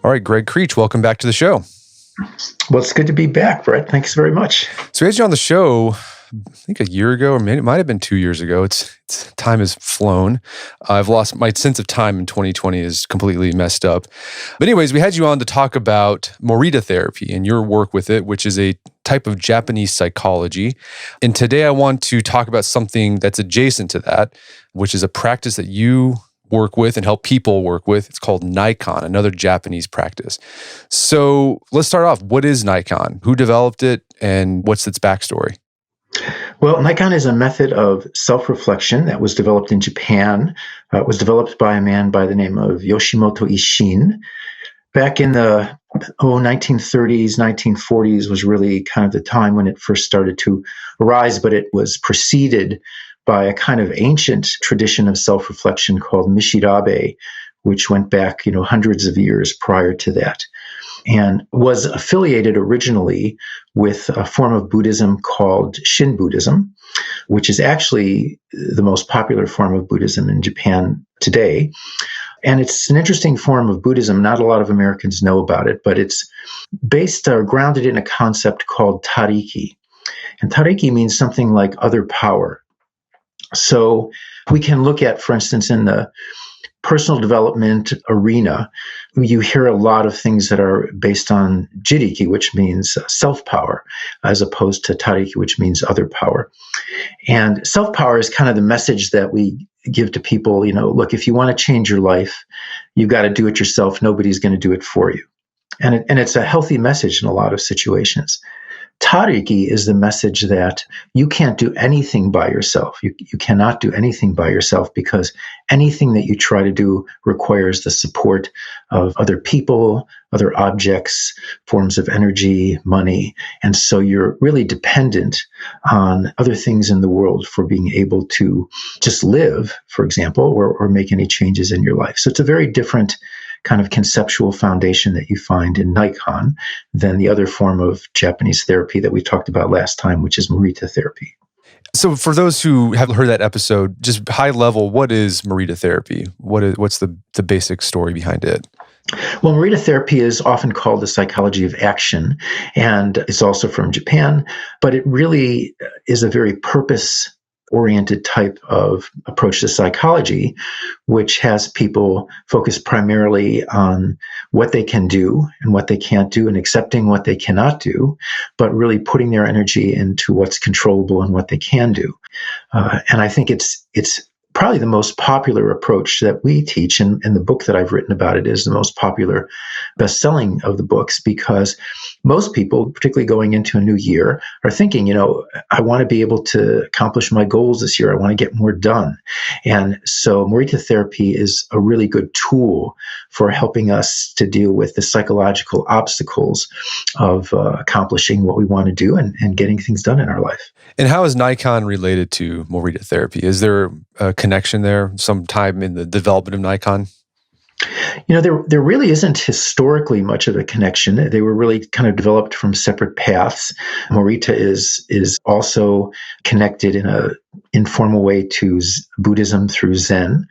All right, Gregg Krech, welcome back to the show. Well, it's good to be back, Brett. Thanks very much. So we had you on the show, I think a year ago, or maybe it might have been 2 years ago. It's time has flown. I've lost my sense of time in 2020 is completely messed up. But anyways, we had you on to talk about Morita therapy and your work with it, which is a type of Japanese psychology. And today I want to talk about something that's adjacent to that, which is a practice that you work with and help people work with. It's called Naikan, another Japanese practice. So let's start off. What is Naikan? Who developed it and what's its backstory? Well, Naikan is a method of self-reflection that was developed in Japan. It was developed by a man by the name of Yoshimoto Ishin. Back in the 1930s, 1940s was really kind of the time when it first started to arise, but it was preceded by a kind of ancient tradition of self-reflection called Mishirabe, which went back, hundreds of years prior to that, and was affiliated originally with a form of Buddhism called Shin Buddhism, which is actually the most popular form of Buddhism in Japan today. And it's an interesting form of Buddhism. Not a lot of Americans know about it, but it's based or grounded in a concept called tariki. And tariki means something like other power. So we can look at, for instance, in the personal development arena, you hear a lot of things that are based on jiriki, which means self-power, as opposed to tariki, which means other power. And self-power is kind of the message that we give to people, look, if you want to change your life, you've got to do it yourself. Nobody's going to do it for you. And it's a healthy message in a lot of situations. Tariki is the message that you can't do anything by yourself. You cannot do anything by yourself because anything that you try to do requires the support of other people, other objects, forms of energy, money. And so you're really dependent on other things in the world for being able to just live, for example, or make any changes in your life. So it's a very different kind of conceptual foundation that you find in Naikan than the other form of Japanese therapy that we talked about last time, which is Morita therapy. So for those who haven't heard that episode, just high level, what is Morita therapy? What's the basic story behind it? Well, Morita therapy is often called the psychology of action, and it's also from Japan, but it really is a very purpose-oriented type of approach to psychology, which has people focus primarily on what they can do and what they can't do and accepting what they cannot do, but really putting their energy into what's controllable and what they can do. And I think it's probably the most popular approach that we teach, and the book that I've written about it is the most popular, best-selling of the books, because most people, particularly going into a new year, are thinking, I want to be able to accomplish my goals this year. I want to get more done. And so Morita therapy is a really good tool for helping us to deal with the psychological obstacles of accomplishing what we want to do and getting things done in our life. And how is Naikan related to Morita therapy? Is there a connection there sometime in the development of Naikan? There really isn't historically much of a connection. They were really kind of developed from separate paths. Morita is also connected in an informal way to Buddhism through Zen.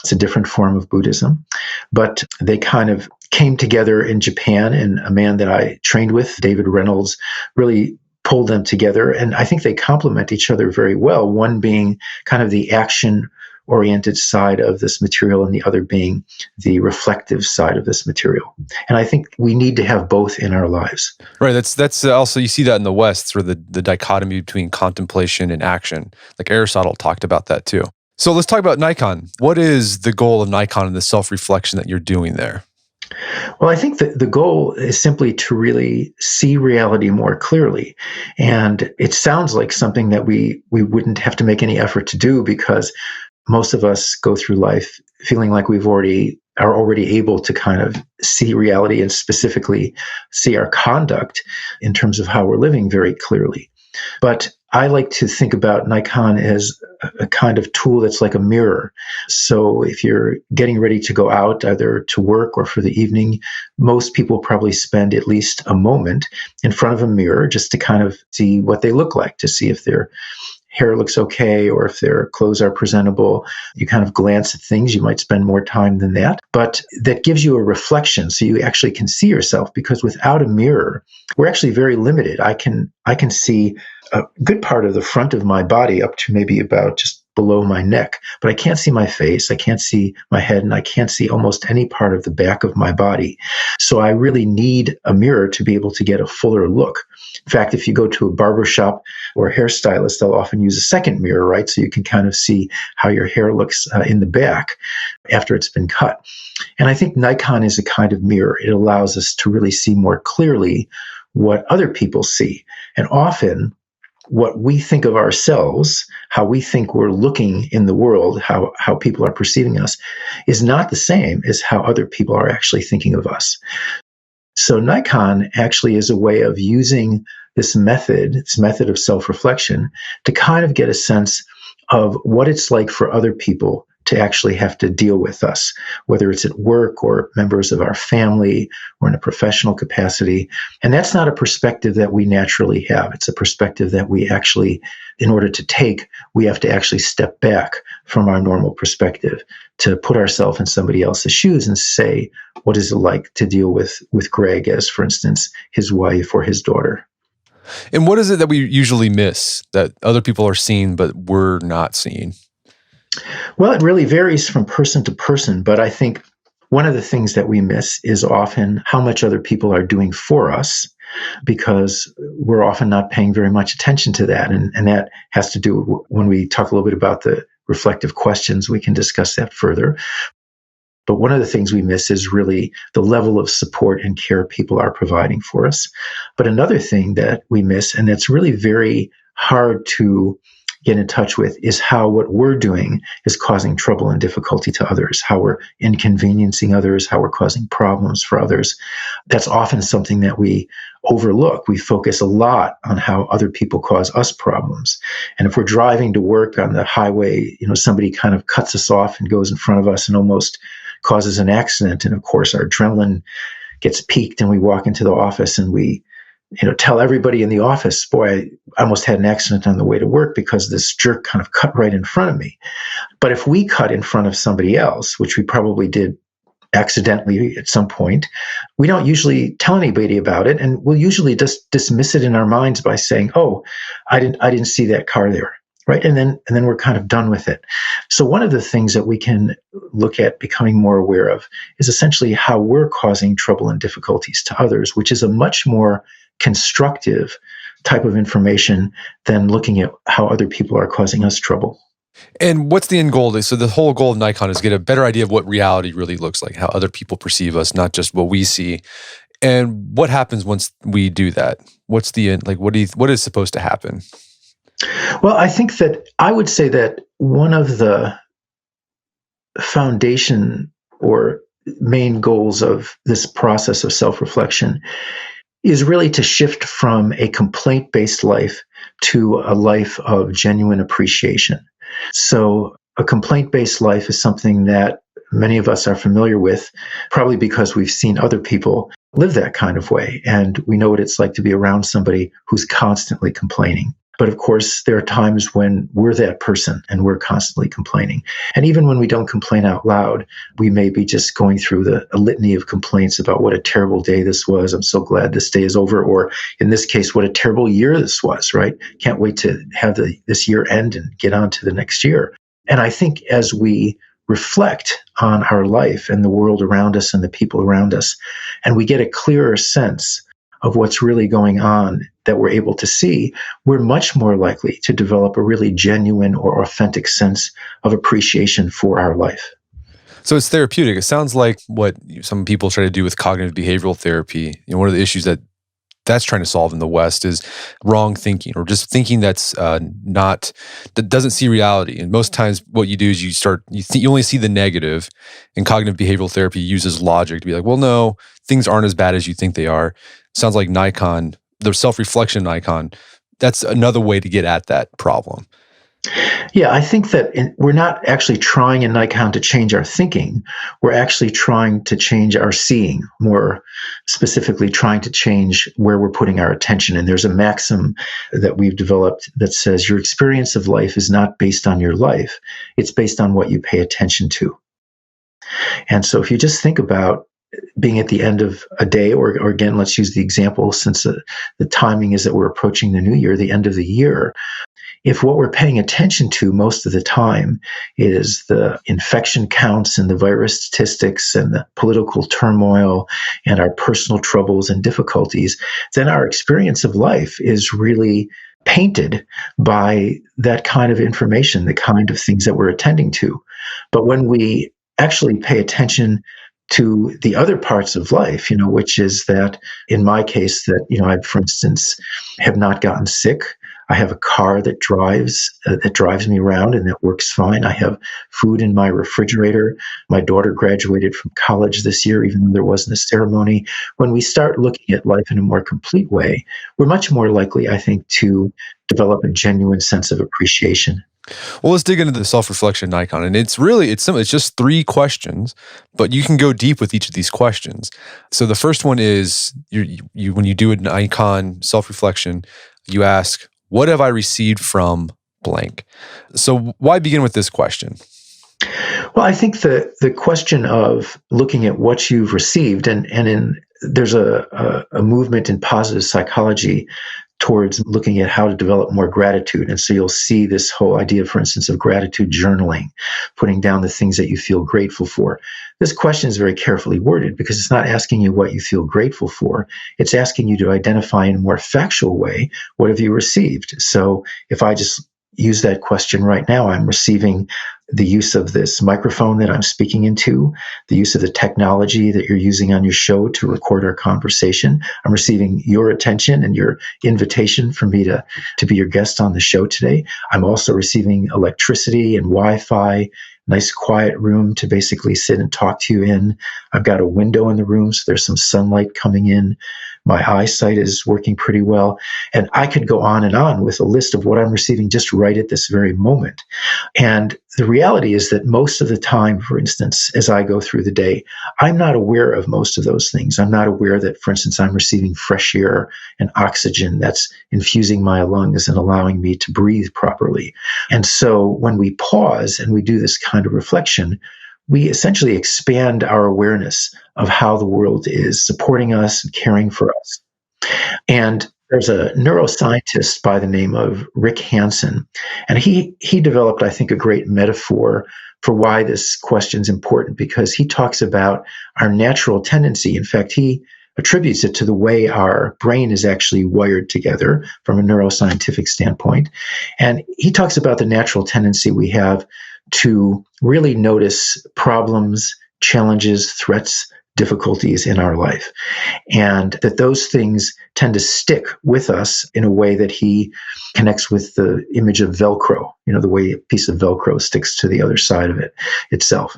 It's a different form of Buddhism. But they kind of came together in Japan, and a man that I trained with, David Reynolds, really pulled them together. And I think they complement each other very well, one being kind of the action-oriented side of this material and the other being the reflective side of this material. And I think we need to have both in our lives. Right. That's also, you see that in the West, sort of the dichotomy between contemplation and action. Like Aristotle talked about that too. So let's talk about Naikan. What is the goal of Naikan and the self-reflection that you're doing there? Well, I think that the goal is simply to really see reality more clearly. And it sounds like something that we wouldn't have to make any effort to do, because most of us go through life feeling like we are already able to kind of see reality and specifically see our conduct in terms of how we're living very clearly. But I like to think about Naikan as a kind of tool that's like a mirror. So if you're getting ready to go out, either to work or for the evening, most people probably spend at least a moment in front of a mirror just to kind of see what they look like, to see if they're hair looks okay or if their clothes are presentable. You kind of glance at things. You might spend more time than that. But that gives you a reflection so you actually can see yourself, because without a mirror, we're actually very limited. I can see a good part of the front of my body up to maybe about just below my neck, but I can't see my face, I can't see my head, and I can't see almost any part of the back of my body. So I really need a mirror to be able to get a fuller look. In fact, if you go to a barber shop or a hairstylist, they'll often use a second mirror, right? So you can kind of see how your hair looks in the back after it's been cut. And I think Naikan is a kind of mirror. It allows us to really see more clearly what other people see. And often, what we think of ourselves, how we think we're looking in the world, how people are perceiving us, is not the same as how other people are actually thinking of us. So Naikan actually is a way of using this method of self-reflection, to kind of get a sense of what it's like for other people to actually have to deal with us, whether it's at work or members of our family or in a professional capacity. And that's not a perspective that we naturally have. It's a perspective that we actually, in order to take, we have to actually step back from our normal perspective to put ourselves in somebody else's shoes and say, what is it like to deal with Gregg as, for instance, his wife or his daughter? And what is it that we usually miss that other people are seeing, but we're not seeing? Well, it really varies from person to person, but I think one of the things that we miss is often how much other people are doing for us, because we're often not paying very much attention to that. And that has to do, when we talk a little bit about the reflective questions, we can discuss that further. But one of the things we miss is really the level of support and care people are providing for us. But another thing that we miss, and that's really very hard to get in touch with, is how what we're doing is causing trouble and difficulty to others, how we're inconveniencing others, how we're causing problems for others. That's often something that we overlook. We focus a lot on how other people cause us problems. And if we're driving to work on the highway, somebody kind of cuts us off and goes in front of us and almost causes an accident. And of course, our adrenaline gets peaked and we walk into the office and we tell everybody in the office, boy, I almost had an accident on the way to work because this jerk kind of cut right in front of me. But if we cut in front of somebody else, which we probably did accidentally at some point, we don't usually tell anybody about it. And we'll usually just dismiss it in our minds by saying, oh, I didn't see that car there. Right. And then we're kind of done with it. So one of the things that we can look at becoming more aware of is essentially how we're causing trouble and difficulties to others, which is a much more constructive type of information than looking at how other people are causing us trouble. And what's the end goal? So the whole goal of Naikan is get a better idea of what reality really looks like, how other people perceive us, not just what we see. And what happens once we do that? What's the end? Like, what is supposed to happen? Well, I think that I would say that one of the foundation or main goals of this process of self-reflection is really to shift from a complaint-based life to a life of genuine appreciation. So a complaint-based life is something that many of us are familiar with, probably because we've seen other people live that kind of way, and we know what it's like to be around somebody who's constantly complaining. But of course, there are times when we're that person and we're constantly complaining. And even when we don't complain out loud, we may be just going through a litany of complaints about what a terrible day this was. I'm so glad this day is over. Or in this case, what a terrible year this was, right? Can't wait to have this year end and get on to the next year. And I think as we reflect on our life and the world around us and the people around us, and we get a clearer sense of what's really going on that we're able to see, we're much more likely to develop a really genuine or authentic sense of appreciation for our life. So it's therapeutic. It sounds like what some people try to do with cognitive behavioral therapy. One of the issues that's trying to solve in the West is wrong thinking, or just thinking that doesn't see reality. And most times what you do is you only see the negative, and cognitive behavioral therapy uses logic to be like, well, no, things aren't as bad as you think they are. Sounds like Naikan, the self-reflection Naikan, that's another way to get at that problem. Yeah, I think that we're not actually trying in Naikan to change our thinking. We're actually trying to change our seeing, more specifically, trying to change where we're putting our attention. And there's a maxim that we've developed that says your experience of life is not based on your life, it's based on what you pay attention to. And so if you just think about being at the end of a day, or again, let's use the example since the timing is that we're approaching the new year, the end of the year. If what we're paying attention to most of the time is the infection counts and the virus statistics and the political turmoil and our personal troubles and difficulties, then our experience of life is really painted by that kind of information, the kind of things that we're attending to. But when we actually pay attention to the other parts of life, which is that in my case, that, I, for instance, have not gotten sick. I have a car that drives me around and that works fine. I have food in my refrigerator. My daughter graduated from college this year, even though there wasn't a ceremony. When we start looking at life in a more complete way, we're much more likely, I think, to develop a genuine sense of appreciation. Well, let's dig into the self-reflection Naikan. And it's simple. It's just 3 questions, but you can go deep with each of these questions. So the first one is, you when you do a Naikan self-reflection, you ask, what have I received from blank? So why begin with this question? Well, I think the question of looking at what you've received, there's a movement in positive psychology towards looking at how to develop more gratitude. And so you'll see this whole idea, for instance, of gratitude journaling, putting down the things that you feel grateful for. This question is very carefully worded because it's not asking you what you feel grateful for. It's asking you to identify in a more factual way, what have you received? So if I just use that question right now, I'm receiving the use of this microphone that I'm speaking into, the use of the technology that you're using on your show to record our conversation. I'm receiving your attention and your invitation for me to be your guest on the show today. I'm also receiving electricity and Wi-Fi, nice quiet room to basically sit and talk to you in. I've got a window in the room, so there's some sunlight coming in. My eyesight is working pretty well. And I could go on with a list of what I'm receiving just right at this very moment. And the reality is that most of the time, for instance, as I go through the day, I'm not aware of most of those things. I'm not aware that, for instance, I'm receiving fresh air and oxygen that's infusing my lungs and allowing me to breathe properly. And so when we pause and we do this kind of reflection, we essentially expand our awareness of how the world is supporting us and caring for us. And there's a neuroscientist by the name of Rick Hansen, and he developed, I think, a great metaphor for why this question is important, because he talks about our natural tendency. In fact, he attributes it to the way our brain is actually wired together from a neuroscientific standpoint. And he talks about the natural tendency we have to really notice problems, challenges, threats, difficulties in our life. And that those things tend to stick with us in a way that he connects with the image of Velcro, the way a piece of Velcro sticks to the other side of it itself.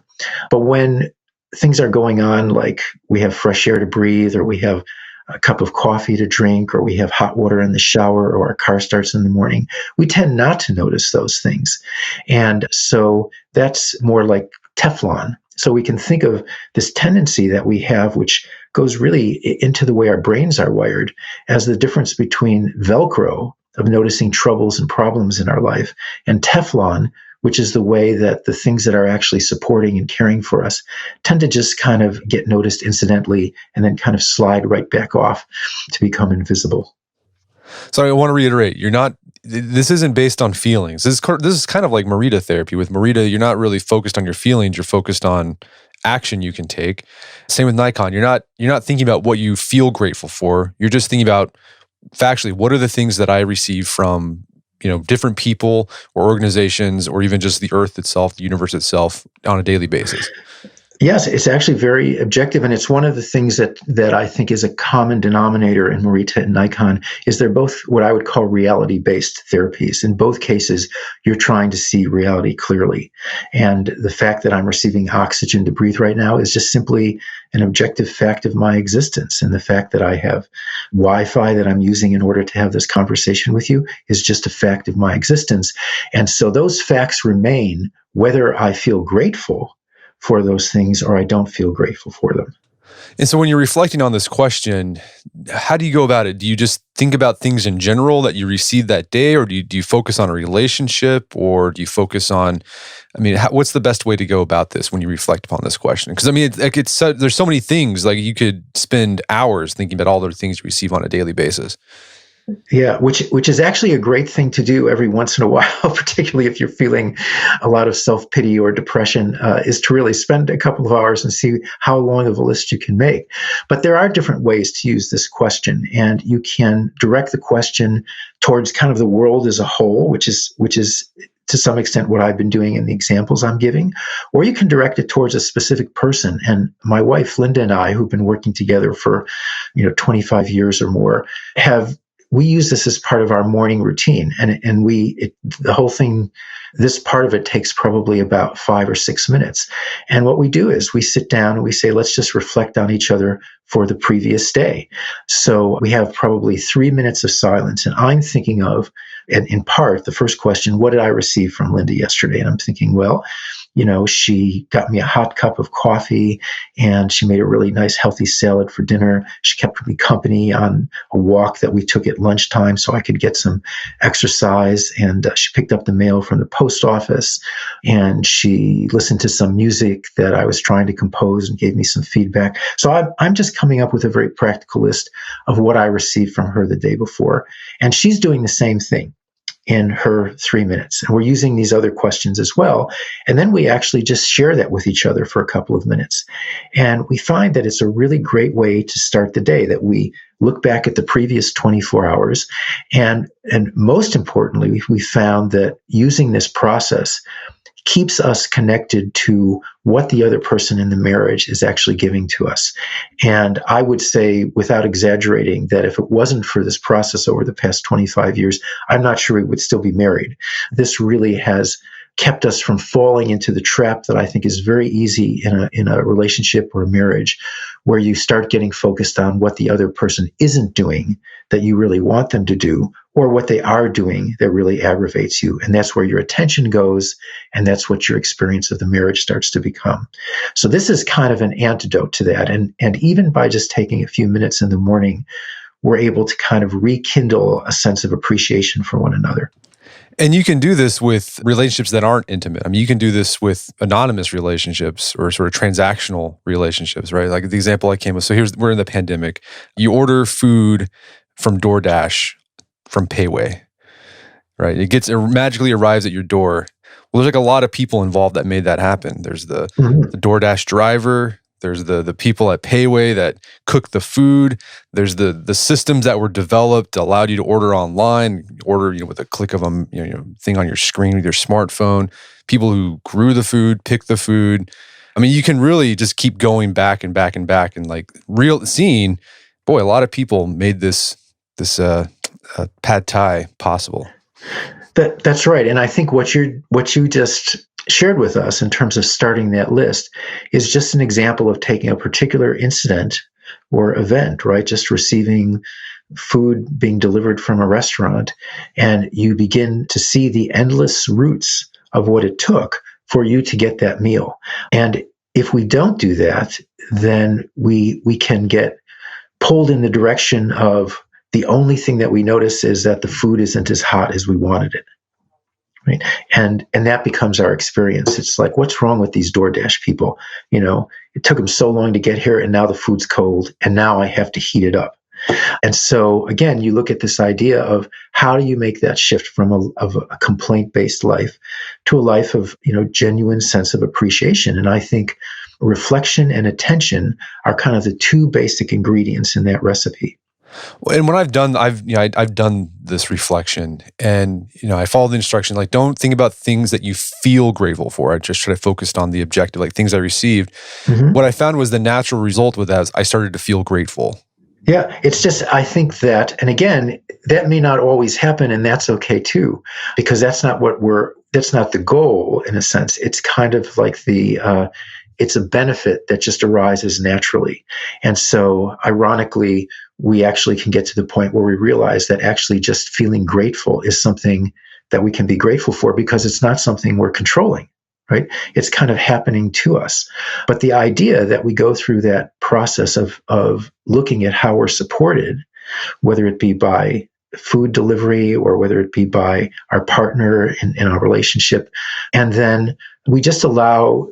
But when things are going on, like we have fresh air to breathe, or we have a cup of coffee to drink, or we have hot water in the shower, or our car starts in the morning, we tend not to notice those things. And so that's more like Teflon. So we can think of this tendency that we have, which goes really into the way our brains are wired, as the difference between Velcro, of noticing troubles and problems in our life, and Teflon, which is the way that the things that are actually supporting and caring for us tend to just kind of get noticed incidentally and then kind of slide right back off to become invisible. So I want to reiterate, this isn't based on feelings. This is kind of like Morita therapy. With Morita, you're not really focused on your feelings, you're focused on action you can take. Same with Naikan. You're not thinking about what you feel grateful for. You're just thinking about factually, what are the things that I receive from different people or organizations, or even just the earth itself, the universe itself, on a daily basis. Yes, it's actually very objective, and it's one of the things that I think is a common denominator in Morita and Naikan is they're both what I would call reality-based therapies. In both cases, you're trying to see reality clearly, and the fact that I'm receiving oxygen to breathe right now is just simply an objective fact of my existence, and the fact that I have Wi-Fi that I'm using in order to have this conversation with you is just a fact of my existence, and so those facts remain whether I feel grateful for those things or I don't feel grateful for them. And so when you're reflecting on this question, how do you go about it? Do you just think about things in general that you received that day, or do you focus on a relationship, or do you focus on, what's the best way to go about this when you reflect upon this question? Because there's so many things, like you could spend hours thinking about all the things you receive on a daily basis. Yeah, which is actually a great thing to do every once in a while, particularly if you're feeling a lot of self-pity or depression, is to really spend a couple of hours and see how long of a list you can make. But there are different ways to use this question, and you can direct the question towards kind of the world as a whole, which is to some extent what I've been doing in the examples I'm giving, or you can direct it towards a specific person. And my wife, Linda, and I, who've been working together for 25 years or more, we use this as part of our morning routine, and the whole thing, this part of it takes probably about 5 or 6 minutes. And what we do is we sit down and we say, let's just reflect on each other for the previous day. So we have probably 3 minutes of silence, and I'm thinking of, and in part, the first question, what did I receive from Linda yesterday? And I'm thinking, well, she got me a hot cup of coffee, and she made a really nice healthy salad for dinner. She kept me company on a walk that we took at lunchtime so I could get some exercise. And she picked up the mail from the post office, and she listened to some music that I was trying to compose and gave me some feedback. So I'm just coming up with a very practical list of what I received from her the day before. And she's doing the same thing in her 3 minutes. And we're using these other questions as well. And then we actually just share that with each other for a couple of minutes. And we find that it's a really great way to start the day, that we look back at the previous 24 hours. And most importantly, we found that using this process keeps us connected to what the other person in the marriage is actually giving to us. And I would say, without exaggerating, that if it wasn't for this process over the past 25 years, I'm not sure we would still be married. This really has kept us from falling into the trap that I think is very easy in a relationship or a marriage, where you start getting focused on what the other person isn't doing that you really want them to do, or what they are doing that really aggravates you. And that's where your attention goes, and that's what your experience of the marriage starts to become. So this is kind of an antidote to that. And even by just taking a few minutes in the morning, we're able to kind of rekindle a sense of appreciation for one another. And you can do this with relationships that aren't intimate. You can do this with anonymous relationships or sort of transactional relationships, right? Like the example I came with. So we're in the pandemic. You order food from DoorDash from Payway, right? It magically arrives at your door. Well, there's like a lot of people involved that made that happen. There's the DoorDash driver. There's the people at Payway that cook the food. There's the systems that were developed, allowed you to order online, with a click of a thing on your screen with your smartphone. People who grew the food, picked the food. You can really just keep going back and back and back, and like seeing, boy, a lot of people made this pad thai possible. That's right. And I think what you just shared with us in terms of starting that list is just an example of taking a particular incident or event, right? Just receiving food being delivered from a restaurant, and you begin to see the endless routes of what it took for you to get that meal. And if we don't do that, then we can get pulled in the direction of the only thing that we notice is that the food isn't as hot as we wanted it. Right. And that becomes our experience. It's like, what's wrong with these DoorDash people? It took them so long to get here, and now the food's cold, and now I have to heat it up. And so again, you look at this idea of how do you make that shift from a complaint-based life to a life of, genuine sense of appreciation. And I think reflection and attention are kind of the two basic ingredients in that recipe. And when I've done this reflection, and I follow the instruction, like, don't think about things that you feel grateful for. I just try to focus on the objective, like things I received. Mhm. What I found was the natural result with that is I started to feel grateful. Yeah, it's just, I think that, and again, that may not always happen, and that's okay too, because that's not the goal in a sense. It's kind of like it's a benefit that just arises naturally. And so, ironically, we actually can get to the point where we realize that actually just feeling grateful is something that we can be grateful for because it's not something we're controlling, right? It's kind of happening to us. But the idea that we go through that process of looking at how we're supported, whether it be by food delivery or whether it be by our partner in our relationship, and then we just allow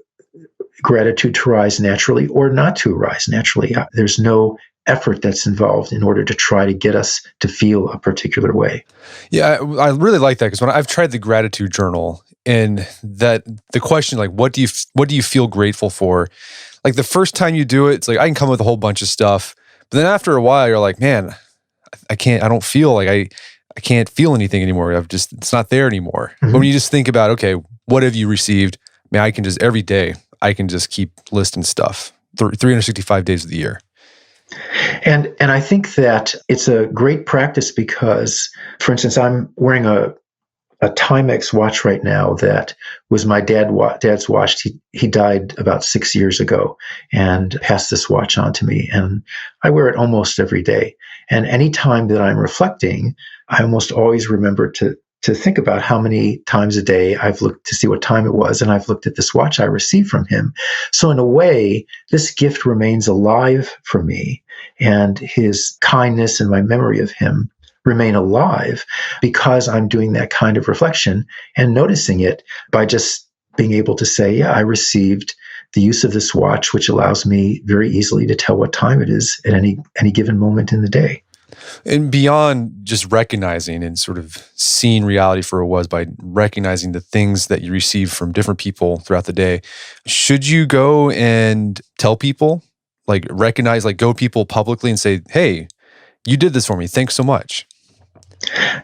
gratitude to rise naturally or not to rise naturally. There's no effort that's involved in order to try to get us to feel a particular way. Yeah, I really like that because when I've tried the gratitude journal, and that the question, like, what do you feel grateful for? Like the first time you do it, it's like I can come up with a whole bunch of stuff, but then after a while, you're like, man, I don't feel like I can't feel anything anymore. It's not there anymore. But Mhm. when you just think about, okay, what have you received? Man, I can just every day, I can just keep listing stuff 365 days of the year. And I think that it's a great practice because, for instance, I'm wearing a Timex watch right now that was my dad's watch. He died about 6 years ago and passed this watch on to me, and I wear it almost every day. And anytime that I'm reflecting, I almost always remember to think about how many times a day I've looked to see what time it was, and I've looked at this watch I received from him. So in a way, this gift remains alive for me, and his kindness and my memory of him remain alive because I'm doing that kind of reflection and noticing it by just being able to say, yeah, I received the use of this watch, which allows me very easily to tell what time it is at any given moment in the day. And beyond just recognizing and sort of seeing reality for what it was by recognizing the things that you receive from different people throughout the day, should you go and tell people, like recognize, like go people publicly and say, hey, you did this for me. Thanks so much.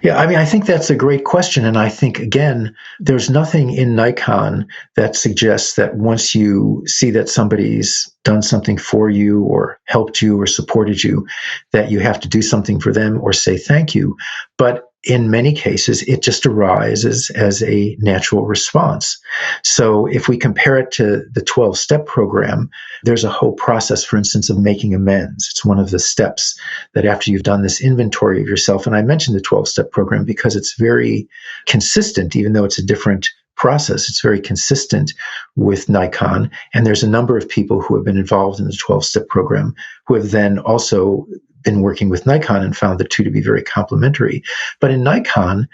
Yeah, I mean, I think that's a great question. And I think, again, there's nothing in Naikan that suggests that once you see that somebody's done something for you or helped you or supported you, that you have to do something for them or say thank you. But in many cases, it just arises as a natural response. So if we compare it to the 12-step program, there's a whole process, for instance, of making amends. It's one of the steps that after you've done this inventory of yourself, and I mentioned the 12-step program because it's very consistent, even though it's a different process. It's very consistent with Naikan. And there's a number of people who have been involved in the 12-step program who have then also been working with Naikan and found the two to be very complementary. But in Naikan,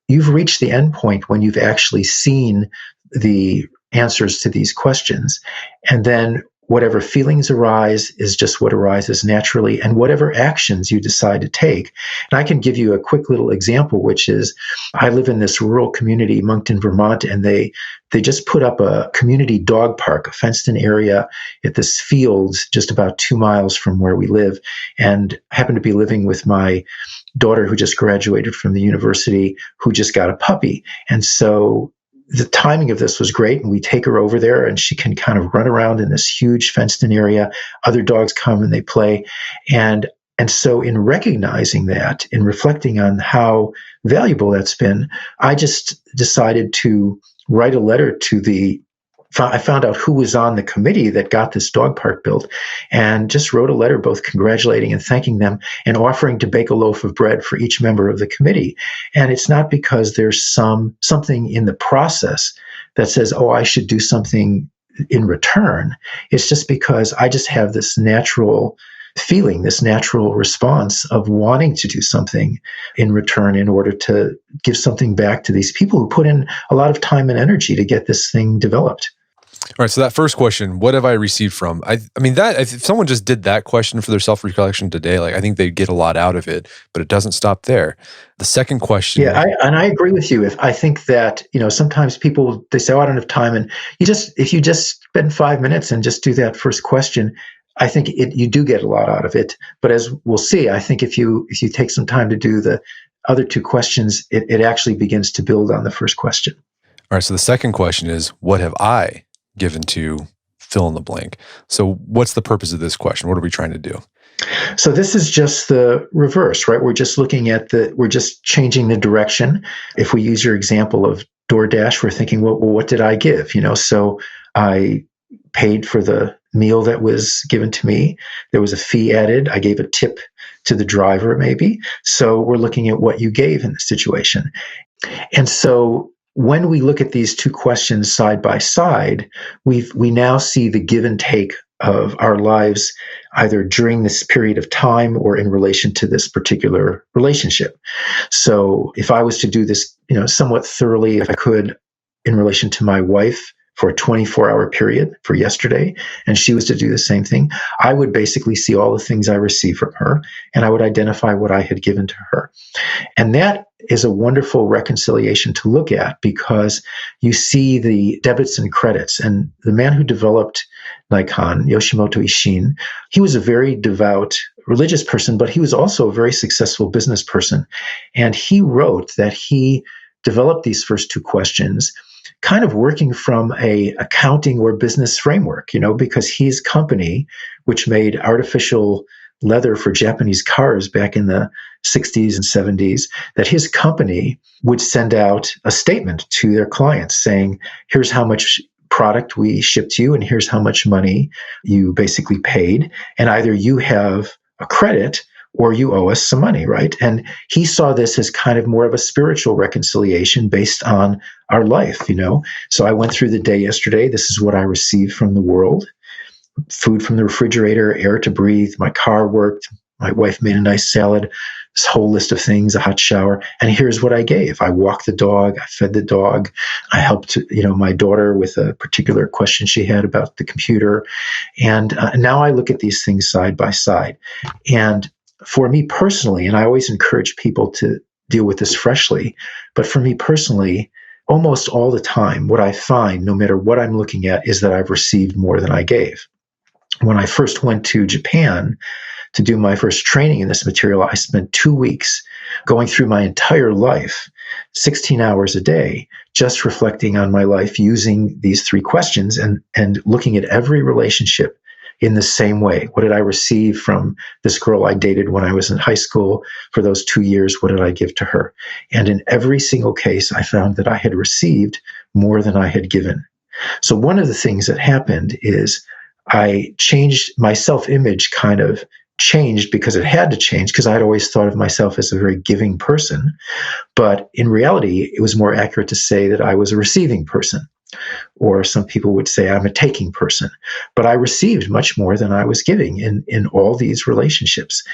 you've reached the end point when you've actually seen the answers to these questions. And then whatever feelings arise is just what arises naturally, and whatever actions you decide to take. And I can give you a quick little example, which is I live in this rural community, Moncton, Vermont, and they just put up a community dog park, a fenced-in area at this field just about 2 miles from where we live. And I happen to be living with my daughter who just graduated from the university, who just got a puppy. And so the timing of this was great, and we take her over there and she can kind of run around in this huge fenced-in area. Other dogs come and they play. And so in recognizing that, in reflecting on how valuable that's been, I just decided to write a letter to I found out who was on the committee that got this dog park built, and just wrote a letter both congratulating and thanking them and offering to bake a loaf of bread for each member of the committee. And it's not because there's something in the process that says, oh, I should do something in return. It's just because I just have this natural feeling, this natural response of wanting to do something in return in order to give something back to these people who put in a lot of time and energy to get this thing developed. All right. So that first question, what have I received from? I mean, that if someone just did that question for their self-recollection today, like I think they'd get a lot out of it, but it doesn't stop there. The second question. Yeah, I agree with you. If I think that, sometimes people, they say, oh, I don't have time. And if you just spend 5 minutes and just do that first question, I think you do get a lot out of it. But as we'll see, I think if you take some time to do the other two questions, it actually begins to build on the first question. All right. So the second question is, what have I given to fill in the blank? So what's the purpose of this question? What are we trying to do? So this is just the reverse, right? We're just looking at we're just changing the direction. If we use your example of DoorDash, we're thinking, well, what did I give? So I paid for the meal that was given to me. There was a fee added. I gave a tip to the driver, maybe. So we're looking at what you gave in the situation. And so when we look at these two questions side by side, we now see the give and take of our lives, either during this period of time or in relation to this particular relationship. So if I was to do this, somewhat thoroughly, if I could, in relation to my wife for a 24-hour period for yesterday, and she was to do the same thing, I would basically see all the things I received from her, and I would identify what I had given to her. And that is a wonderful reconciliation to look at, because you see the debits and credits. And the man who developed Naikan, Yoshimoto Ishin, he was a very devout religious person, but he was also a very successful business person. And he wrote that he developed these first two questions kind of working from a accounting or business framework, because his company, which made artificial leather for Japanese cars back in the 60s and 70s, that his company would send out a statement to their clients saying, here's how much product we shipped you, and here's how much money you basically paid. And either you have a credit or you owe us some money, right? And he saw this as kind of more of a spiritual reconciliation based on our life, So I went through the day yesterday. This is what I received from the world. Food from the refrigerator, air to breathe, my car worked, my wife made a nice salad, this whole list of things, a hot shower, and here's what I gave. I walked the dog, I fed the dog, I helped, my daughter with a particular question she had about the computer, and now I look at these things side by side. And for me personally, and I always encourage people to deal with this freshly, but for me personally, almost all the time, what I find, no matter what I'm looking at, is that I've received more than I gave. When I first went to Japan to do my first training in this material, I spent 2 weeks going through my entire life, 16 hours a day, just reflecting on my life using these three questions and looking at every relationship in the same way. What did I receive from this girl I dated when I was in high school for those 2 years? What did I give to her? And in every single case, I found that I had received more than I had given. So one of the things that happened is I changed my self-image, kind of changed because it had to change, because I'd always thought of myself as a very giving person. But in reality, it was more accurate to say that I was a receiving person. Or some people would say I'm a taking person. But I received much more than I was giving in all these relationships.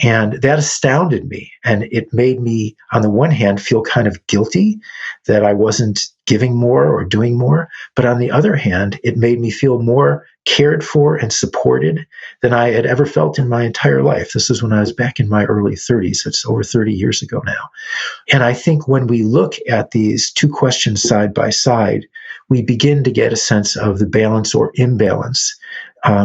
And that astounded me. And it made me, on the one hand, feel kind of guilty that I wasn't giving more or doing more. But on the other hand, it made me feel more cared for and supported than I had ever felt in my entire life. This is when I was back in my early 30s. It's over 30 years ago now. And I think when we look at these two questions side by side, we begin to get a sense of the balance or imbalance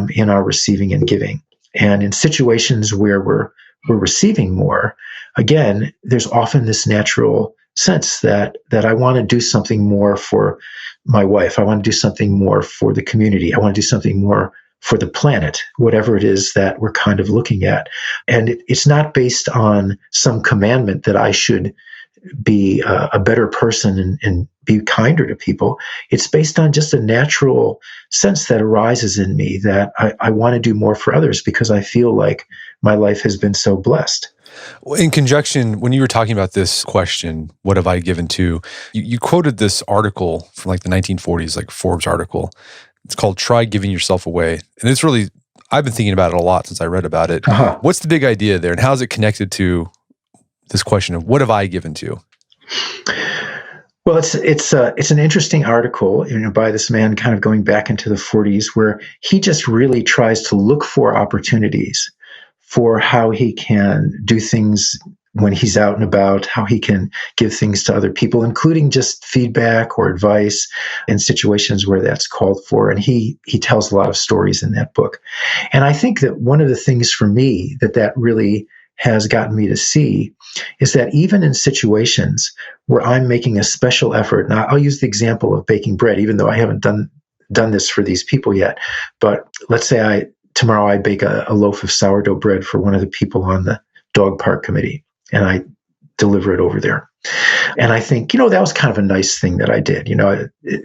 in our receiving and giving. And in situations where we're receiving more, again, there's often this natural sense that I want to do something more for my wife. I want to do something more for the community. I want to do something more for the planet, whatever it is that we're kind of looking at. And it's not based on some commandment that I should be a better person and be kinder to people. It's based on just a natural sense that arises in me that I want to do more for others because I feel like my life has been so blessed. In conjunction, when you were talking about this question, what have I given to, you quoted this article from like the 1940s, like Forbes article. It's called Try Giving Yourself Away. And it's really, I've been thinking about it a lot since I read about it. Uh-huh. What's the big idea there, and how is it connected to this question of what have I given to? Well, it's an interesting article, by this man kind of going back into the 40s, where he just really tries to look for opportunities for how he can do things when he's out and about, how he can give things to other people, including just feedback or advice in situations where that's called for. And he tells a lot of stories in that book. And I think that one of the things for me that really has gotten me to see is that even in situations where I'm making a special effort, and I'll use the example of baking bread, even though I haven't done this for these people yet, but let's say tomorrow I bake a loaf of sourdough bread for one of the people on the dog park committee, and I deliver it over there. And I think, that was kind of a nice thing that I did.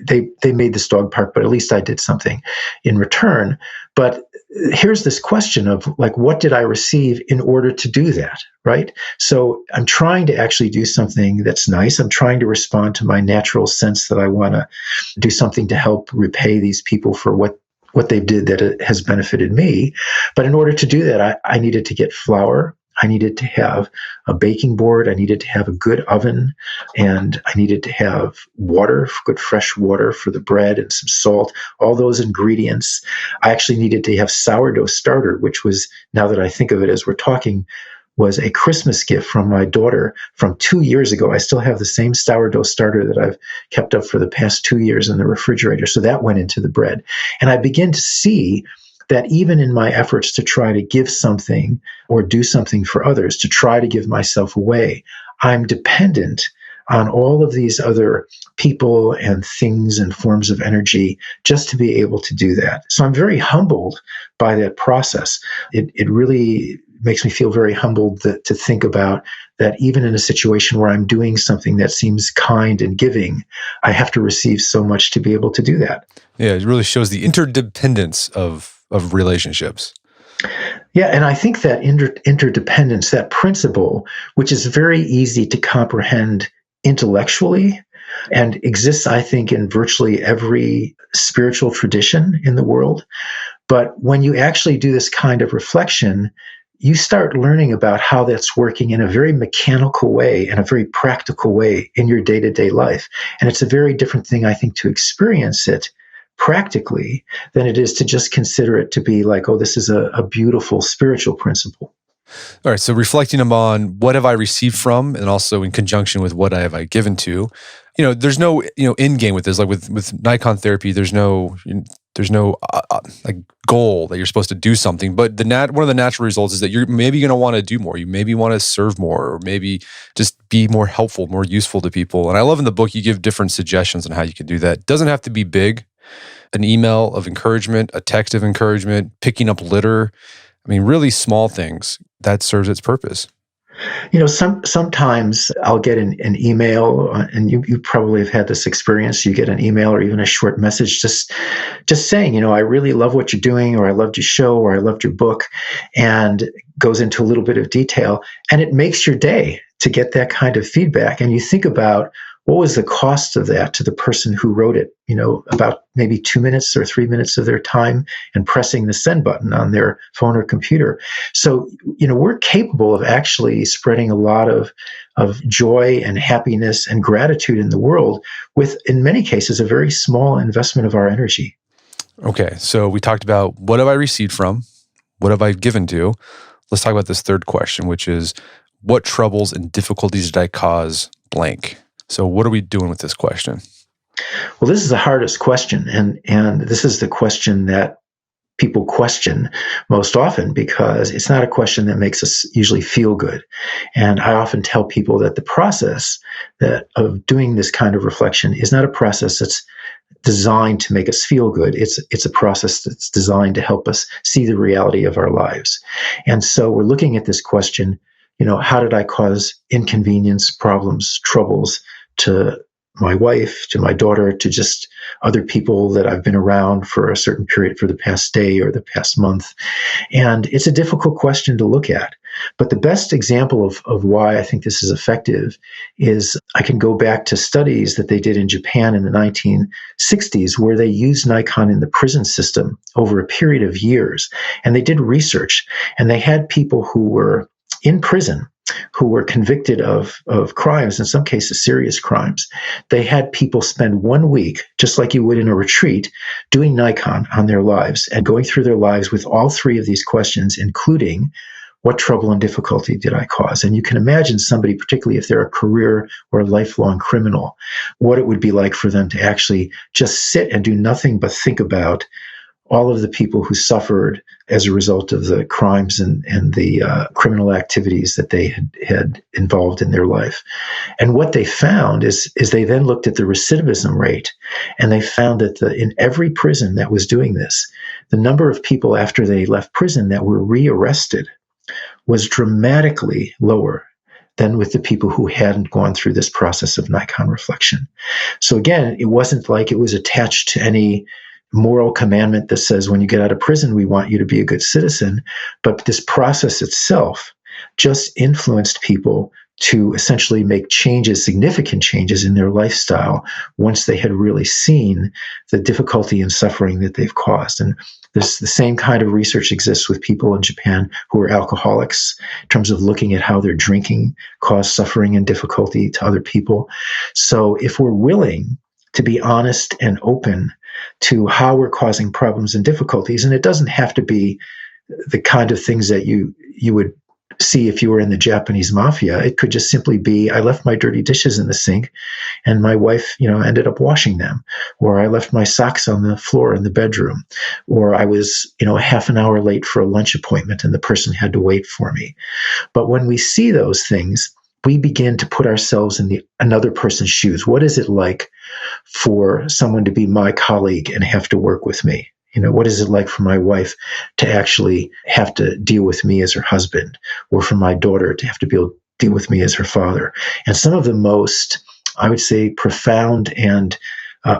They made this dog park, but at least I did something in return. But here's this question of like, what did I receive in order to do that, right? So I'm trying to actually do something that's nice. I'm trying to respond to my natural sense that I want to do something to help repay these people for what they did that has benefited me. But in order to do that, I needed to get flour. I needed to have a baking board. I needed to have a good oven, and I needed to have water, good fresh water for the bread, and some salt, all those ingredients. I actually needed to have sourdough starter, which was, now that I think of it as we're talking, was a Christmas gift from my daughter from 2 years ago. I still have the same sourdough starter that I've kept up for the past 2 years in the refrigerator. So that went into the bread. And I begin to see that even in my efforts to try to give something or do something for others, to try to give myself away, I'm dependent on all of these other people and things and forms of energy just to be able to do that. So I'm very humbled by that process. It really makes me feel very humbled to think about that even in a situation where I'm doing something that seems kind and giving, I have to receive so much to be able to do that. Yeah, it really shows the interdependence of relationships. Yeah, and I think that interdependence, that principle, which is very easy to comprehend intellectually and exists, I think, in virtually every spiritual tradition in the world. But when you actually do this kind of reflection, you start learning about how that's working in a very mechanical way and a very practical way in your day-to-day life. And it's a very different thing, I think, to experience it practically than it is to just consider it to be like, oh, this is a beautiful spiritual principle. All right. So reflecting upon what have I received from, and also in conjunction with what have I given to, there's no, end game with this. Like with Naikan therapy, there's no like goal that you're supposed to do something. But one of the natural results is that you're maybe going to want to do more. You maybe want to serve more, or maybe just be more helpful, more useful to people. And I love in the book, you give different suggestions on how you can do that. It doesn't have to be big. An email of encouragement, a text of encouragement, picking up litter. I mean, really small things, that serves its purpose. Sometimes I'll get an email, and you probably have had this experience. You get an email or even a short message just saying, I really love what you're doing, or I loved your show, or I loved your book, and goes into a little bit of detail. And it makes your day to get that kind of feedback. And you think about, what was the cost of that to the person who wrote it? About maybe 2 minutes or 3 minutes of their time and pressing the send button on their phone or computer. So, we're capable of actually spreading a lot of joy and happiness and gratitude in the world with, in many cases, a very small investment of our energy. Okay. So we talked about what have I received from? What have I given to? Let's talk about this third question, which is what troubles and difficulties did I cause blank? So what are we doing with this question? Well, this is the hardest question, and this is the question that people question most often because it's not a question that makes us usually feel good. And I often tell people that the process of doing this kind of reflection is not a process that's designed to make us feel good. It's a process that's designed to help us see the reality of our lives. And so we're looking at this question, how did I cause inconvenience, problems, troubles to my wife, to my daughter, to just other people that I've been around for a certain period, for the past day or the past month? And it's a difficult question to look at. But the best example of why I think this is effective is I can go back to studies that they did in Japan in the 1960s, where they used Naikan in the prison system over a period of years. And they did research, and they had people who were in prison who were convicted of crimes, in some cases serious crimes. They had people spend 1 week, just like you would in a retreat, doing Naikan on their lives and going through their lives with all three of these questions, including, what trouble and difficulty did I cause? And you can imagine somebody, particularly if they're a career or a lifelong criminal, what it would be like for them to actually just sit and do nothing but think about all of the people who suffered as a result of the crimes and the criminal activities that they had involved in their life. And what they found is they then looked at the recidivism rate, and they found that in every prison that was doing this, the number of people after they left prison that were rearrested was dramatically lower than with the people who hadn't gone through this process of Naikan reflection. So again, it wasn't like it was attached to any moral commandment that says when you get out of prison, we want you to be a good citizen. But this process itself just influenced people to essentially make changes, significant changes in their lifestyle once they had really seen the difficulty and suffering that they've caused. And the same kind of research exists with people in Japan who are alcoholics in terms of looking at how their drinking caused suffering and difficulty to other people. So if we're willing to be honest and open to how we're causing problems and difficulties, and it doesn't have to be the kind of things that you would see if you were in the Japanese mafia. It could just simply be, I left my dirty dishes in the sink and my wife, ended up washing them, or I left my socks on the floor in the bedroom, or I was, a half an hour late for a lunch appointment and the person had to wait for me. But when we see those things, we begin to put ourselves in another person's shoes. What is it like for someone to be my colleague and have to work with me? What is it like for my wife to actually have to deal with me as her husband, or for my daughter to have to deal with me as her father? And some of the most, I would say, profound and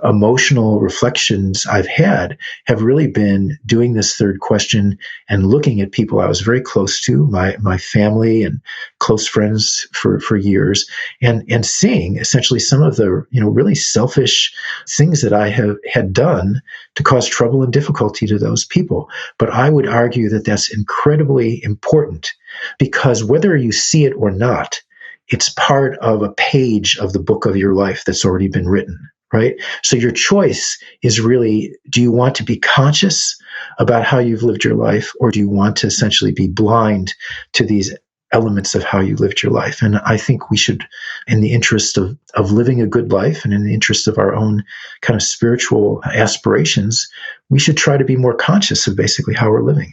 emotional reflections I've had have really been doing this third question and looking at people I was very close to, my family and close friends for years, and seeing essentially some of the really selfish things that I had done to cause trouble and difficulty to those people. But I would argue that that's incredibly important, because whether you see it or not, it's part of a page of the book of your life that's already been written. Right? So your choice is really, do you want to be conscious about how you've lived your life, or do you want to essentially be blind to these elements of how you lived your life? And I think we should, in the interest of living a good life and in the interest of our own kind of spiritual aspirations, we should try to be more conscious of basically how we're living.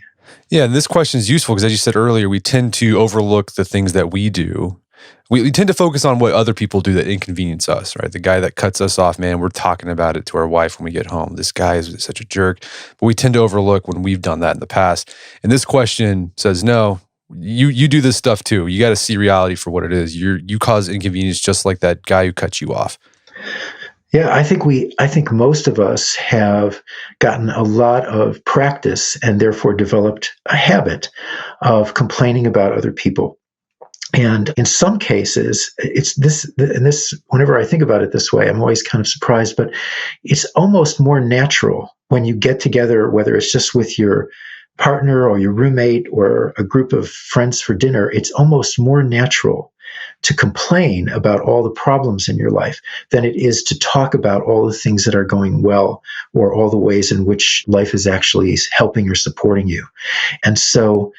Yeah, this question is useful because, as you said earlier, we tend to overlook the things that we do. We tend to focus on what other people do that inconvenience us, right? The guy that cuts us off, man, we're talking about it to our wife when we get home. This guy is such a jerk. But we tend to overlook when we've done that in the past. And this question says, no, you do this stuff too. You got to see reality for what it is. You cause inconvenience just like that guy who cut you off. Yeah, I think most of us have gotten a lot of practice and therefore developed a habit of complaining about other people. And in some cases, it's this, whenever I think about it this way, I'm always kind of surprised, but it's almost more natural when you get together, whether it's just with your partner or your roommate or a group of friends for dinner, it's almost more natural to complain about all the problems in your life than it is to talk about all the things that are going well, or all the ways in which life is actually helping or supporting you. And so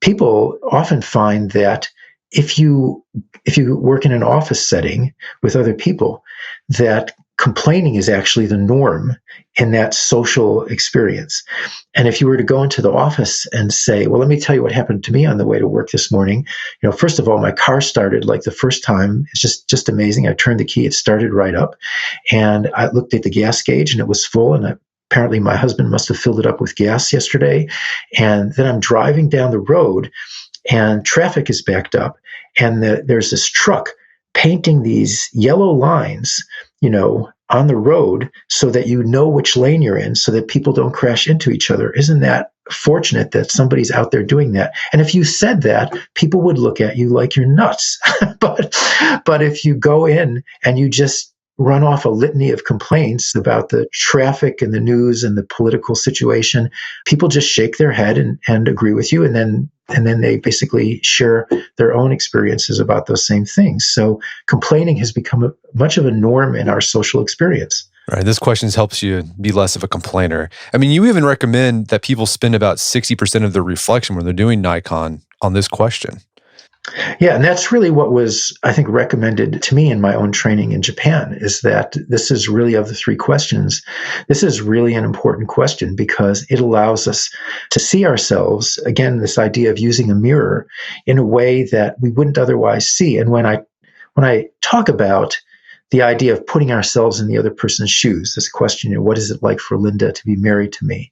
people often find that if you work in an office setting with other people, that complaining is actually the norm in that social experience. And if you were to go into the office and say, well, let me tell you what happened to me on the way to work this morning. First of all, my car started like the first time. It's just amazing. I turned the key, it started right up. And I looked at the gas gauge and it was full, and apparently my husband must have filled it up with gas yesterday. And then I'm driving down the road and traffic is backed up, and there's this truck painting these yellow lines, on the road so that you know which lane you're in, so that people don't crash into each other. Isn't that fortunate that somebody's out there doing that? And if you said that, people would look at you like you're nuts. But if you go in and you just run off a litany of complaints about the traffic and the news and the political situation, people just shake their head and agree with you, and then they basically share their own experiences about those same things. So complaining has become much of a norm in our social experience. Right. This question helps you be less of a complainer. I mean, you even recommend that people spend about 60% of their reflection when they're doing Naikan on this question. Yeah, and that's really what was, I think, recommended to me in my own training in Japan, is that this is really, of the three questions, this is really an important question because it allows us to see ourselves, again, this idea of using a mirror in a way that we wouldn't otherwise see. And when I talk about the idea of putting ourselves in the other person's shoes, this question, what is it like for Linda to be married to me?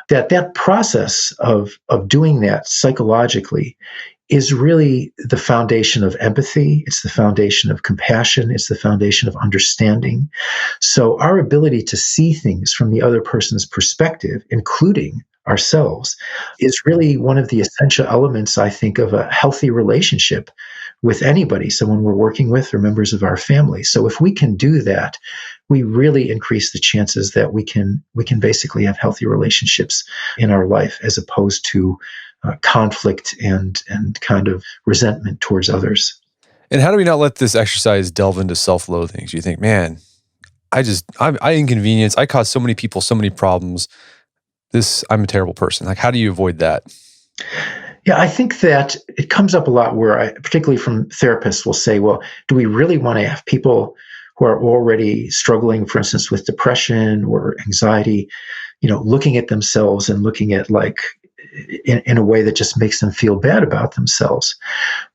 That process of doing that psychologically is really the foundation of empathy. It's the foundation of compassion. It's the foundation of understanding. So our ability to see things from the other person's perspective, including ourselves, is really one of the essential elements, I think, of a healthy relationship with anybody, someone we're working with or members of our family. So if we can do that, we really increase the chances that we can basically have healthy relationships in our life, as opposed to conflict and kind of resentment towards others. And how do we not let this exercise delve into self-loathing? So you think, man, I inconvenience, I cause so many people so many problems. I'm a terrible person. Like, how do you avoid that? Yeah, I think that it comes up a lot where particularly from therapists, will say, well, do we really want to have people who are already struggling, for instance, with depression or anxiety, looking at themselves and looking at in a way that just makes them feel bad about themselves.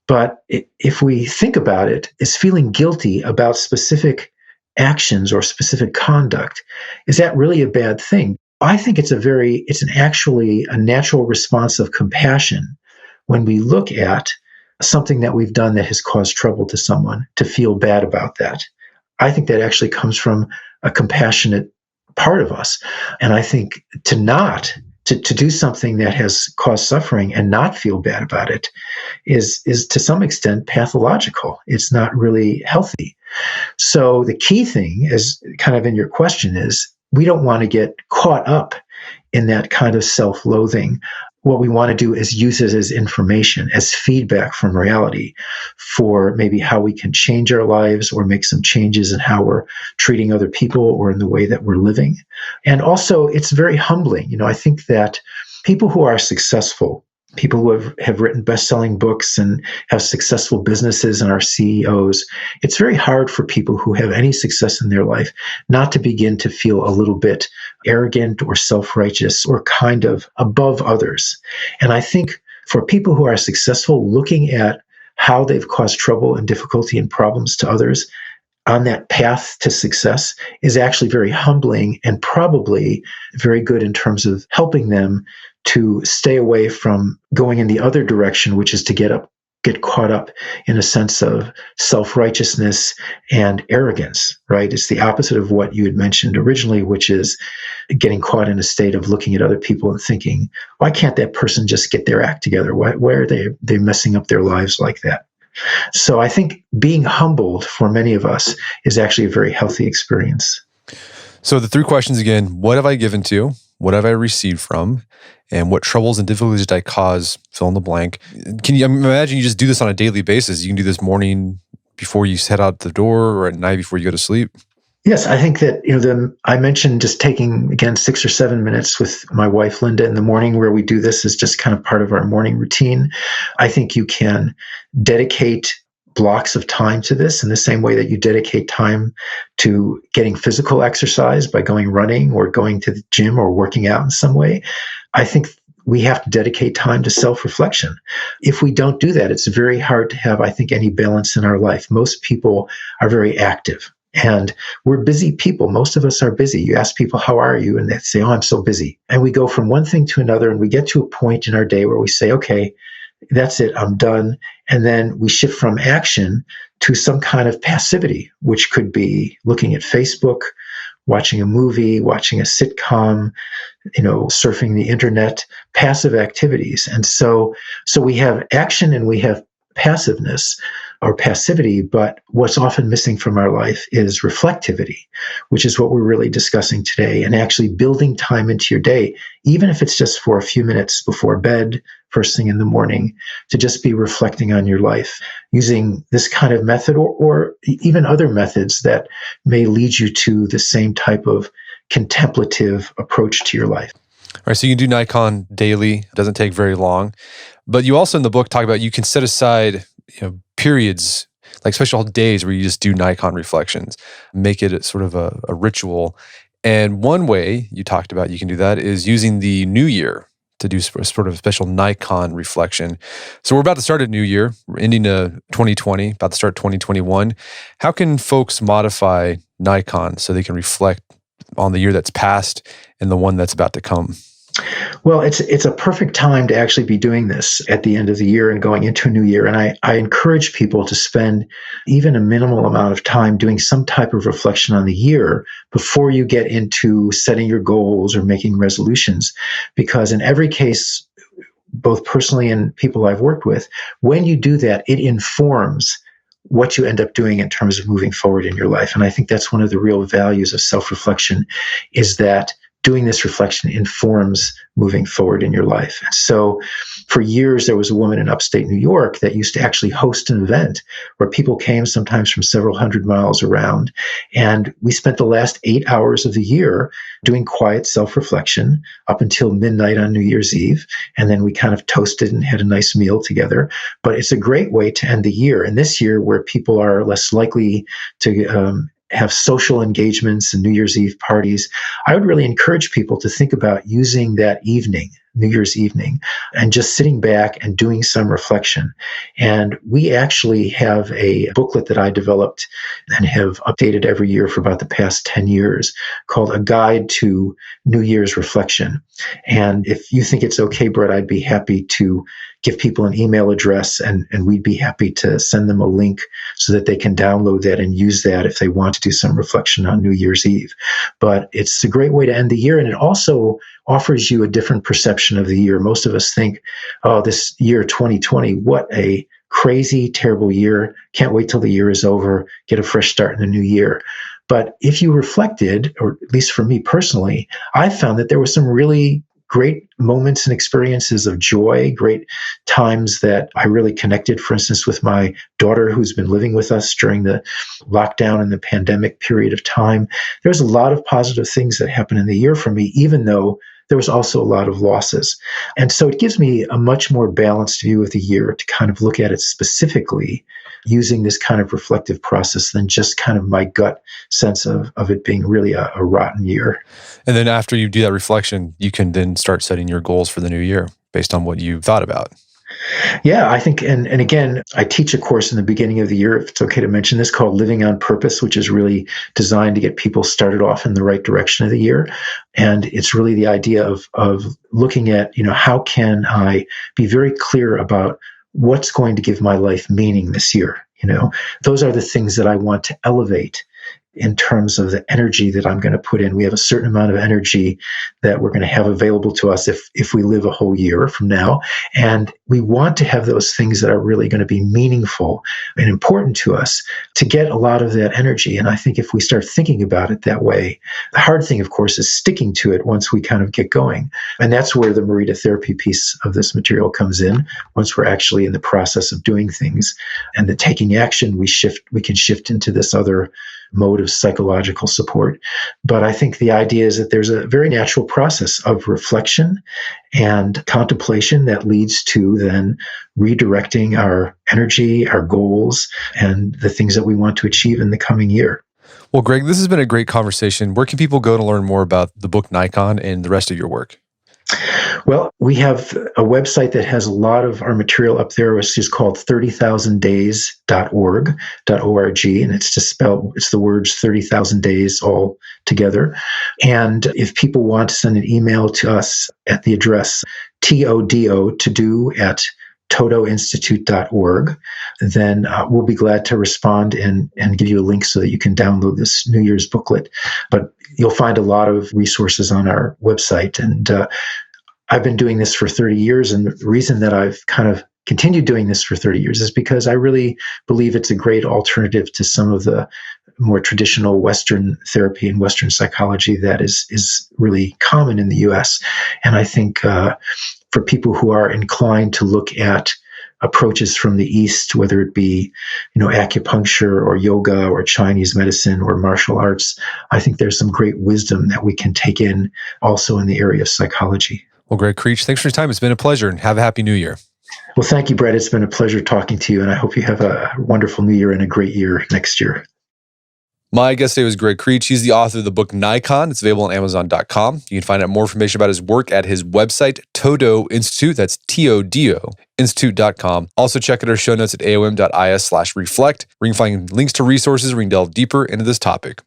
But if we think about it, is feeling guilty about specific actions or specific conduct, is that really a bad thing? I think it's actually a natural response of compassion when we look at something that we've done that has caused trouble to someone, to feel bad about that. I think that actually comes from a compassionate part of us. And I think to do something that has caused suffering and not feel bad about it is to some extent pathological. It's not really healthy. So the key thing is, kind of in your question, is we don't want to get caught up in that kind of self-loathing. What we want to do is use it as information, as feedback from reality for maybe how we can change our lives or make some changes in how we're treating other people or in the way that we're living. And also, it's very humbling. I think that people who are successful, people who have written best-selling books and have successful businesses and are CEOs, it's very hard for people who have any success in their life not to begin to feel a little bit arrogant or self-righteous or kind of above others. And I think for people who are successful, looking at how they've caused trouble and difficulty and problems to others on that path to success is actually very humbling and probably very good in terms of helping them to stay away from going in the other direction, which is to get caught up in a sense of self-righteousness and arrogance, right? It's the opposite of what you had mentioned originally, which is getting caught in a state of looking at other people and thinking, why can't that person just get their act together? Why are they messing up their lives like that? So I think being humbled for many of us is actually a very healthy experience. So the three questions again: what have I given to? What have I received from? And what troubles and difficulties did I cause? Fill in the blank. Can you imagine you just do this on a daily basis? You can do this morning before you head out the door or at night before you go to sleep? Yes, I think that, I mentioned just taking, again, 6 or 7 minutes with my wife, Linda, in the morning where we do this is just kind of part of our morning routine. I think you can dedicate blocks of time to this in the same way that you dedicate time to getting physical exercise by going running or going to the gym or working out in some way. I think we have to dedicate time to self-reflection. If we don't do that, it's very hard to have, I think, any balance in our life. Most people are very active. And we're busy people. Most of us are busy. You ask people, how are you? And they say, oh, I'm so busy. And we go from one thing to another, and we get to a point in our day where we say, okay, that's it, I'm done. And then we shift from action to some kind of passivity, which could be looking at Facebook, watching a movie, watching a sitcom, surfing the internet, passive activities. And so we have action and we have passiveness or passivity, but what's often missing from our life is reflectivity, which is what we're really discussing today, and actually building time into your day, even if it's just for a few minutes before bed, first thing in the morning to just be reflecting on your life using this kind of method or even other methods that may lead you to the same type of contemplative approach to your life. All right, so you can do Naikan daily. It doesn't take very long. But you also in the book talk about you can set aside periods, like special days where you just do Naikan reflections, make it sort of a ritual. And one way you talked about you can do that is using the new year to do sort of a special Naikan reflection. So we're about to start a new year. We're ending 2020, about to start 2021. How can folks modify Naikan so they can reflect on the year that's passed and the one that's about to come? Well, it's a perfect time to actually be doing this at the end of the year and going into a new year. And I encourage people to spend even a minimal amount of time doing some type of reflection on the year before you get into setting your goals or making resolutions. Because in every case, both personally and people I've worked with, when you do that, it informs what you end up doing in terms of moving forward in your life. And I think that's one of the real values of self-reflection, is that doing this reflection informs moving forward in your life. And so for years, there was a woman in upstate New York that used to actually host an event where people came sometimes from several hundred miles around. And we spent the last 8 hours of the year doing quiet self-reflection up until midnight on New Year's Eve. And then we kind of toasted and had a nice meal together. But it's a great way to end the year. And this year, where people are less likely to have social engagements and New Year's Eve parties, I would really encourage people to think about using that evening, New Year's evening, and just sitting back and doing some reflection. And we actually have a booklet that I developed and have updated every year for about the past 10 years called A Guide to New Year's Reflection. And if you think it's okay, Brett, I'd be happy to give people an email address and we'd be happy to send them a link so that they can download that and use that if they want to do some reflection on New Year's Eve. But it's a great way to end the year, and it also offers you a different perception of the year. Most of us think, oh, this year 2020, what a crazy, terrible year. Can't wait till the year is over, get a fresh start in the new year. But if you reflected, or at least for me personally, I found that there were some really great moments and experiences of joy, great times that I really connected, for instance, with my daughter who's been living with us during the lockdown and the pandemic period of time. There's a lot of positive things that happened in the year for me, even though there was also a lot of losses. And so it gives me a much more balanced view of the year to kind of look at it specifically using this kind of reflective process than just kind of my gut sense of it being really a rotten year. And then after you do that reflection, you can then start setting your goals for the new year based on what you thought about. Yeah, I think, and again, I teach a course in the beginning of the year, if it's okay to mention this, called Living on Purpose, which is really designed to get people started off in the right direction of the year. And it's really the idea of looking at, how can I be very clear about what's going to give my life meaning this year? Those are the things that I want to elevate in terms of the energy that I'm going to put in. We have a certain amount of energy that we're going to have available to us if we live a whole year from now. And we want to have those things that are really going to be meaningful and important to us to get a lot of that energy. And I think if we start thinking about it that way, the hard thing, of course, is sticking to it once we kind of get going. And that's where the Morita therapy piece of this material comes in. Once we're actually in the process of doing things and the taking action, we can shift into this other mode of psychological support. But I think the idea is that there's a very natural process of reflection and contemplation that leads to then redirecting our energy, our goals, and the things that we want to achieve in the coming year. Well, Gregg, this has been a great conversation. Where can people go to learn more about the book Naikan and the rest of your work? Well, we have a website that has a lot of our material up there, which is called 30,000days.org, and it's the words 30,000 days all together. And if people want to send an email to us at the address ToDo, to do, at ToDoInstitute.org, then we'll be glad to respond and give you a link so that you can download this New Year's booklet. But you'll find a lot of resources on our website. And I've been doing this for 30 years. And the reason that I've kind of continued doing this for 30 years is because I really believe it's a great alternative to some of the more traditional Western therapy and Western psychology that is really common in the US. And I think for people who are inclined to look at approaches from the East, whether it be, acupuncture or yoga or Chinese medicine or martial arts, I think there's some great wisdom that we can take in also in the area of psychology. Well, Gregg Krech, thanks for your time. It's been a pleasure, and have a happy new year. Well, thank you, Brett. It's been a pleasure talking to you, and I hope you have a wonderful new year and a great year next year. My guest today was Gregg Krech. He's the author of the book Naikan. It's available on Amazon.com. You can find out more information about his work at his website, ToDo Institute. That's ToDo Institute.com. Also check out our show notes at aom.is/reflect, where you can find links to resources where you can delve deeper into this topic.